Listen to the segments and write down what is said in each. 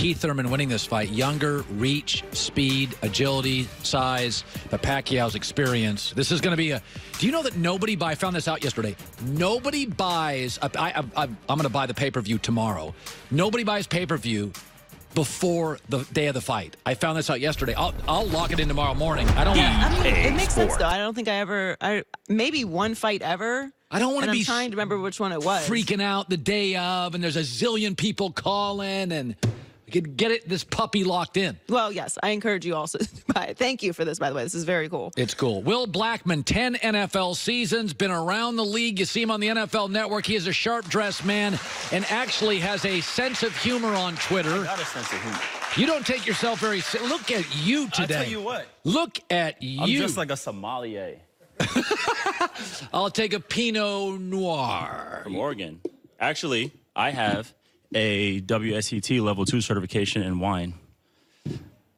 Keith Thurman winning this fight. Younger, reach, speed, agility, size, the Pacquiao's experience. This is going to be a... Do you know that nobody buys... I found this out yesterday. Nobody buys... I'm going to buy the pay-per-view tomorrow. Nobody buys pay-per-view before the day of the fight. I found this out yesterday. I'll lock it in tomorrow morning. I don't want... I mean, it makes sense, though. I don't think maybe one fight ever... I don't want to be I'm trying to remember which one it was. Freaking out the day of, and there's a zillion people calling, and we could get this puppy locked in. Well, yes, I encourage you also to buy it. Thank you for this, by the way. This is very cool. It's cool. Will Blackmon, 10 NFL seasons, been around the league. You see him on the NFL Network. He is a sharp-dressed man and actually has a sense of humor on Twitter. I got a sense of humor. You don't take yourself very seriously. Look at you today. I'll tell you what. Look at you. I'm just like a sommelier. I'll take a Pinot Noir. From Oregon. Actually, I have a WSET Level 2 certification in wine.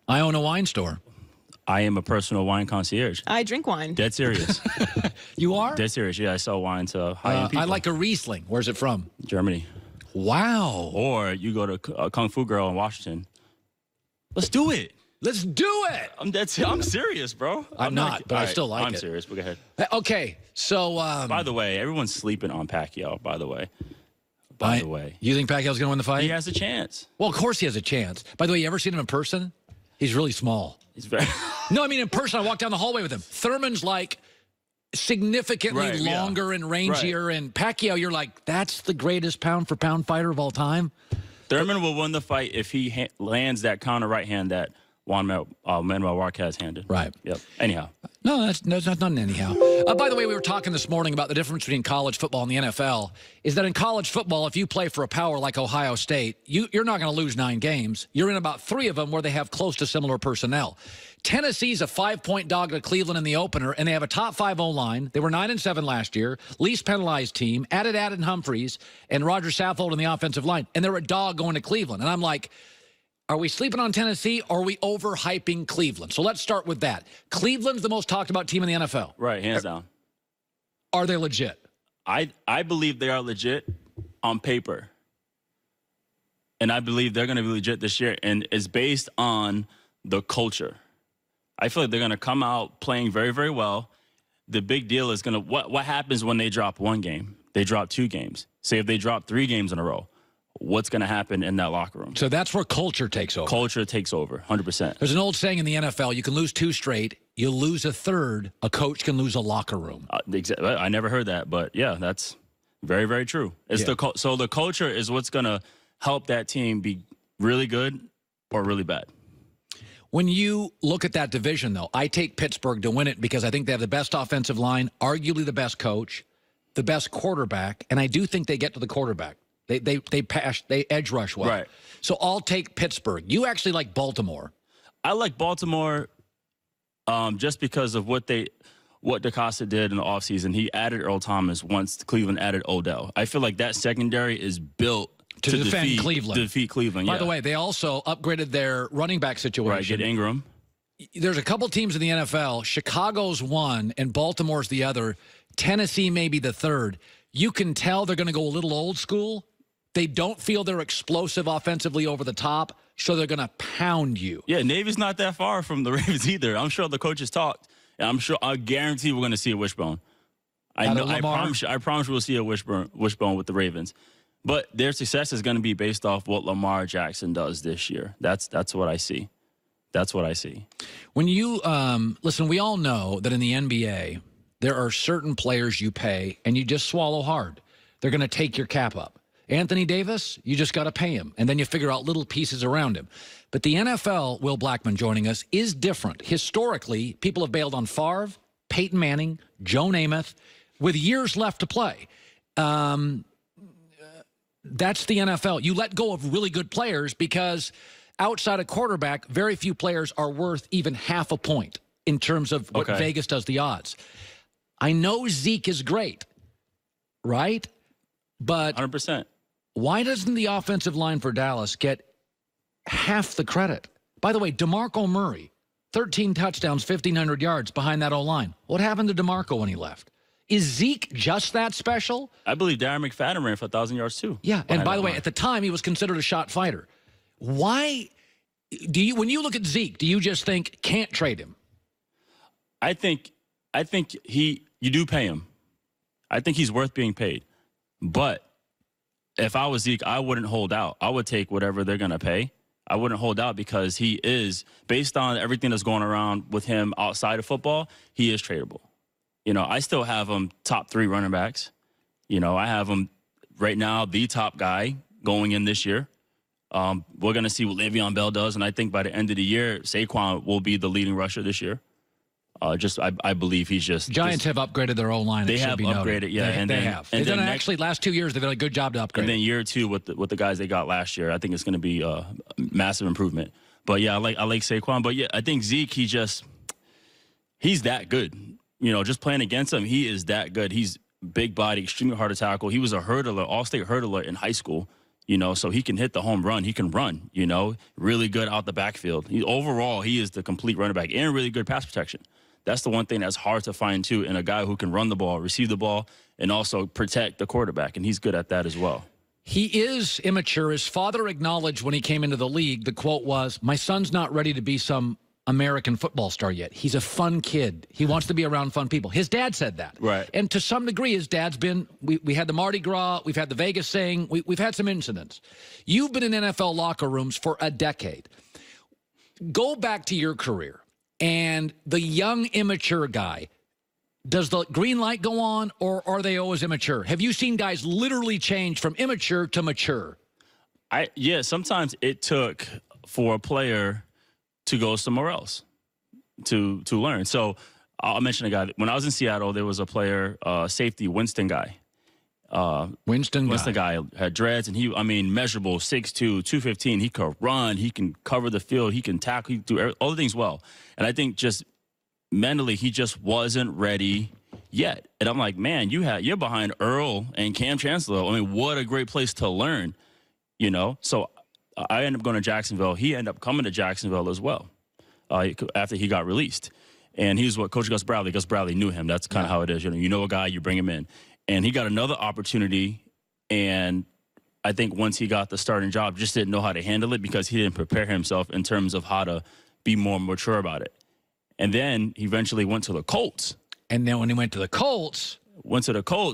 I own a wine store. I am a personal wine concierge. I drink wine. Dead serious. You are? Dead serious, yeah. I sell wine to high-end people. I like a Riesling. Where's it from? Germany. Wow. Or you go to Kung Fu Girl in Washington. Let's do it. Let's do it. I'm serious, bro. I'm not, but I still like it. I'm serious, but go ahead. Okay, so... by the way, everyone's sleeping on Pacquiao, by the way. By the way. You think Pacquiao's going to win the fight? He has a chance. Well, of course he has a chance. By the way, you ever seen him in person? He's really small. He's very... No, I mean in person. I walked down the hallway with him. Thurman's like significantly longer and rangier, and Pacquiao, you're like, that's the greatest pound-for-pound fighter of all time? Thurman will win the fight if he lands that counter right hand that Manuel Marquez handed. Right. Yep. Anyhow. No, that's not an anyhow. By the way, we were talking this morning about the difference between college football and the NFL, is that in college football, if you play for a power like Ohio State, you're not going to lose 9 games. You're in about 3 of them where they have close to similar personnel. Tennessee's a 5-point dog to Cleveland in the opener, and they have a top 5 O-line. They were 9-7 last year, least penalized team, added Adam Humphries and Roger Saffold in the offensive line, and they're a dog going to Cleveland. And I'm like... Are we sleeping on Tennessee, or are we overhyping Cleveland? So let's start with that. Cleveland's the most talked about team in the NFL. Right, hands down. Are they legit? I believe they are legit on paper. And I believe they're going to be legit this year. And it's based on the culture. I feel like they're going to come out playing very, very well. The big deal is going to, what happens when they drop 1 game? They drop 2 games. Say if they drop 3 games in a row. What's going to happen in that locker room? So that's where culture takes over. Culture takes over, 100%. There's an old saying in the NFL, you can lose 2 straight, you lose a third, a coach can lose a locker room. I never heard that, but yeah, that's very, very true. It's so the culture is what's going to help that team be really good or really bad. When you look at that division, though, I take Pittsburgh to win it because I think they have the best offensive line, arguably the best coach, the best quarterback, and I do think they get to the quarterback. They edge rush well. Right. So I'll take Pittsburgh. You actually like Baltimore. I like Baltimore just because of what DeCosta did in the offseason. He added Earl Thomas once Cleveland added Odell. I feel like that secondary is built to defend Cleveland. Defeat Cleveland, By the way, they also upgraded their running back situation. Right, get Ingram. There's a couple teams in the NFL. Chicago's one and Baltimore's the other. Tennessee may be the third. You can tell they're going to go a little old school. They don't feel they're explosive offensively over the top, so they're going to pound you. Yeah, Navy's not that far from the Ravens either. I'm sure the coaches talked, and I guarantee we're going to see a wishbone. I promise we'll see a wishbone with the Ravens. But their success is going to be based off what Lamar Jackson does this year. That's what I see. That's what I see. When you listen, we all know that in the NBA, there are certain players you pay, and you just swallow hard. They're going to take your cap up. Anthony Davis, you just got to pay him, and then you figure out little pieces around him. But the NFL, Will Blackmon joining us, is different. Historically, people have bailed on Favre, Peyton Manning, Joe Namath, with years left to play. That's the NFL. You let go of really good players because outside of quarterback, very few players are worth even half a point in terms of what Vegas does the odds. I know Zeke is great, right? But 100%. Why doesn't the offensive line for Dallas get half the credit? By the way, DeMarco Murray, 13 touchdowns, 1,500 yards behind that O-line. What happened to DeMarco when he left? Is Zeke just that special? I believe Darren McFadden ran for 1,000 yards too. Yeah, and by the way, at the time, he was considered a shot fighter. Why do you, when you look at Zeke, do you just think can't trade him? I think you do pay him. I think he's worth being paid. But if I was Zeke, I wouldn't hold out. I would take whatever they're going to pay. I wouldn't hold out because he is, based on everything that's going around with him outside of football, he is tradable. I still have him top 3 running backs. I have him right now, the top guy going in this year. We're going to see what Le'Veon Bell does, and I think by the end of the year, Saquon will be the leading rusher this year. I believe he's just... Giants have upgraded their O-line. They have upgraded, yeah. They have. And then actually, last 2 years, they've done a good job to upgrade. And then year 2 with the guys they got last year, I think it's going to be a massive improvement. But, yeah, I like Saquon. But, yeah, I think Zeke, he's that good. Just playing against him, he is that good. He's big body, extremely hard to tackle. He was a hurdler, all-state hurdler in high school. So he can hit the home run. He can run, really good out the backfield. Overall, he is the complete running back and really good pass protection. That's the one thing that's hard to find, too, in a guy who can run the ball, receive the ball, and also protect the quarterback, and he's good at that as well. He is immature. His father acknowledged when he came into the league, the quote was, "My son's not ready to be some American football star yet. He's a fun kid. He wants to be around fun people." His dad said that. Right. And to some degree, his dad's been, we had the Mardi Gras, we've had the Vegas thing, we've had some incidents. You've been in NFL locker rooms for a decade. Go back to your career. And the young, immature guy, does the green light go on, or are they always immature? Have you seen guys literally change from immature to mature? Yeah, sometimes it took for a player to go somewhere else to learn. So I'll mention a guy. When I was in Seattle, there was a player, safety, Winston guy. Winston guy had dreads, and measurable, 6'2", 215. He could run. He can cover the field. He can tackle. He can do all the things well. And I think just mentally, he just wasn't ready yet. And I'm like, man, you're behind Earl and Cam Chancellor. What a great place to learn, So I ended up going to Jacksonville. He ended up coming to Jacksonville as well after he got released. And he was what Coach Gus Bradley. Gus Bradley knew him. That's kind of how it is. You know a guy, you bring him in. And he got another opportunity, and I think once he got the starting job, just didn't know how to handle it because he didn't prepare himself in terms of how to be more mature about it. And then he eventually went to the Colts. And then when he went to the Colts,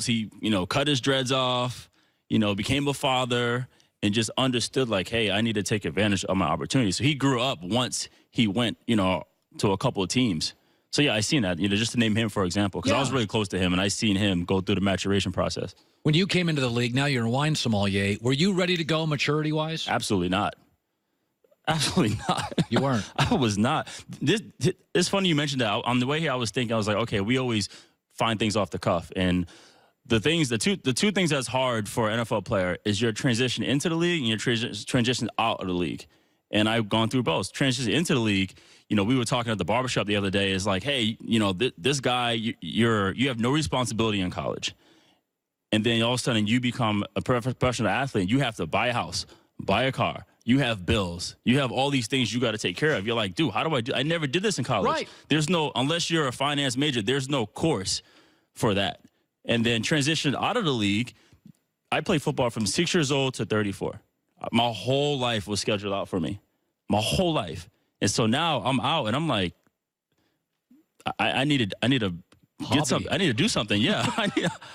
he, cut his dreads off, became a father, and just understood, like, hey, I need to take advantage of my opportunity. So he grew up once he went, to a couple of teams. So, yeah, I seen that, just to name him, for example, because I was really close to him, and I seen him go through the maturation process. When you came into the league, now you're a wine sommelier, were you ready to go maturity-wise? Absolutely not. Absolutely not. You weren't? I was not. It's funny you mentioned that. On the way here, I was thinking, I was like, okay, we always find things off the cuff. And the two things that's hard for an NFL player is your transition into the league and your transition out of the league. And I've gone through both. Transition into the league, we were talking at the barbershop the other day, is like, hey, this guy, you have no responsibility in college. And then all of a sudden you become a professional athlete. You have to buy a house, buy a car. You have bills. You have all these things you got to take care of. You're like, dude, how do I do? I never did this in college. Right. There's no, unless you're a finance major, there's no course for that. And then transition out of the league, I played football from 6 years old to 34. My whole life was scheduled out for me. My whole life. And so now I'm out, and I'm like, I need to get something. I need to do something. Yeah,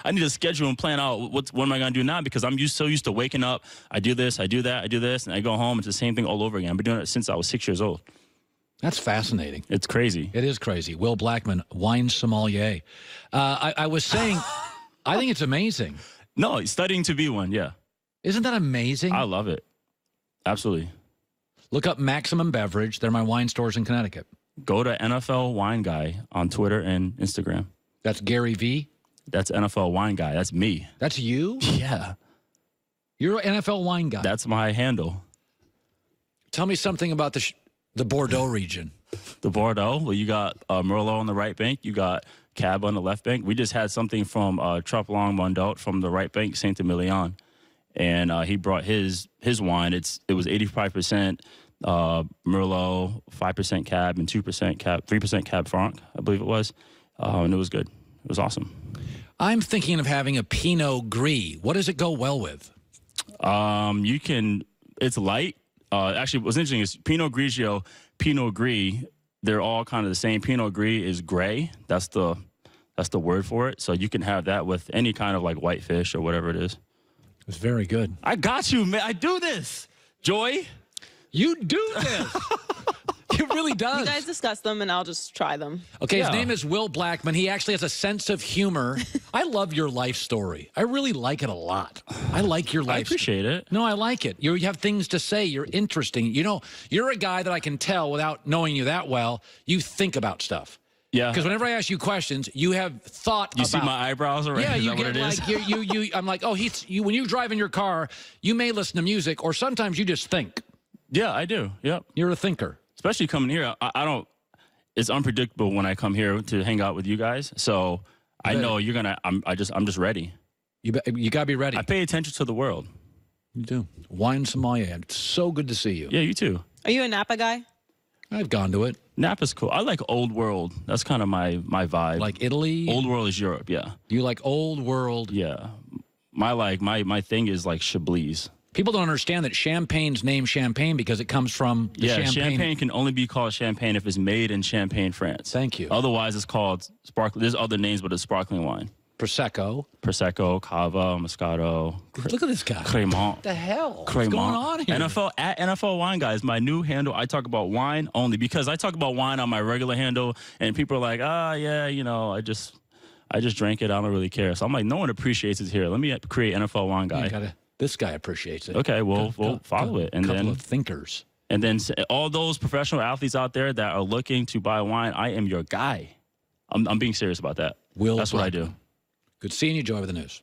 I need to schedule and plan out what am I going to do now, because I'm so used to waking up. I do this, I do that, I do this, and I go home. It's the same thing all over again. I've been doing it since I was 6 years old. That's fascinating. It's crazy. It is crazy. Will Blackmon, wine sommelier. I was saying, I think it's amazing. No, studying to be one. Yeah. Isn't that amazing? I love it. Absolutely. Look up Maximum Beverage. They're my wine stores in Connecticut. Go to NFL Wine Guy on Twitter and Instagram. That's Gary V? That's NFL Wine Guy. That's me. That's you? Yeah. You're an NFL wine guy. That's my handle. Tell me something about the Bordeaux region. The Bordeaux? Well, you got Merlot on the right bank. You got Cab on the left bank. We just had something from Troplong Mondot from the right bank, Saint-Emilion. And he brought his wine. It was 85% Merlot, 5% Cab, and 2% Cab, 3% Cab Franc, I believe it was. And it was good. It was awesome. I'm thinking of having a Pinot Gris. What does it go well with? It's light. Actually, what's interesting is Pinot Grigio, Pinot Gris. They're all kind of the same. Pinot Gris is gray. That's the word for it. So you can have that with any kind of like whitefish or whatever it is. It's very good. I got you, man. I do this. Joy, you do this. It really does. You guys discuss them, and I'll just try them. Okay, Yeah. his name is Will Blackmon. He actually has a sense of humor. I love your life story. I really like it a lot. I like your life. I appreciate it. No, I like it. You have things to say. You're interesting. You know, you're a guy that I can tell without knowing you that well. You think about stuff. Yeah. Because whenever I ask you questions, you have thought You about. see my eyebrows already? Yeah, Is you that what get it is? like you. I'm like, oh, when you drive in your car, you may listen to music, or sometimes you just think. Yeah, I do. Yep. You're a thinker. Especially coming here, I don't. It's unpredictable when I come here to hang out with you guys. So I know you're gonna. I'm just ready. You gotta be ready. I pay attention to the world. You do. Wine sommelier. It's so good to see you. Yeah, you too. Are you a Napa guy? I've gone to it. Napa's cool. I like old world. That's kind of my vibe. Like Italy. Old world is Europe. Yeah. You like old world. Yeah. My thing is like Chablis. People don't understand that champagne's named champagne because it comes from the champagne can only be called champagne if it's made in Champagne, France. Thank you. Otherwise, it's called sparkling. There's other names, but it's sparkling wine. Prosecco. Prosecco, Cava, Moscato. Look at this guy. Cremant. What the hell? What's Cremant. going on here? NFL Wine Guys, my new handle. I talk about wine only because I talk about wine on my regular handle, and people are like, yeah, you know, I just drank it. I don't really care. So I'm like, no one appreciates it here. Let me create NFL Wine Guy. This guy appreciates it. Okay, we'll follow it, and couple then of thinkers. And then all those professional athletes out there that are looking to buy wine, I am your guy. I'm being serious about that. That's what I do. Good seeing you, Joy, with the news.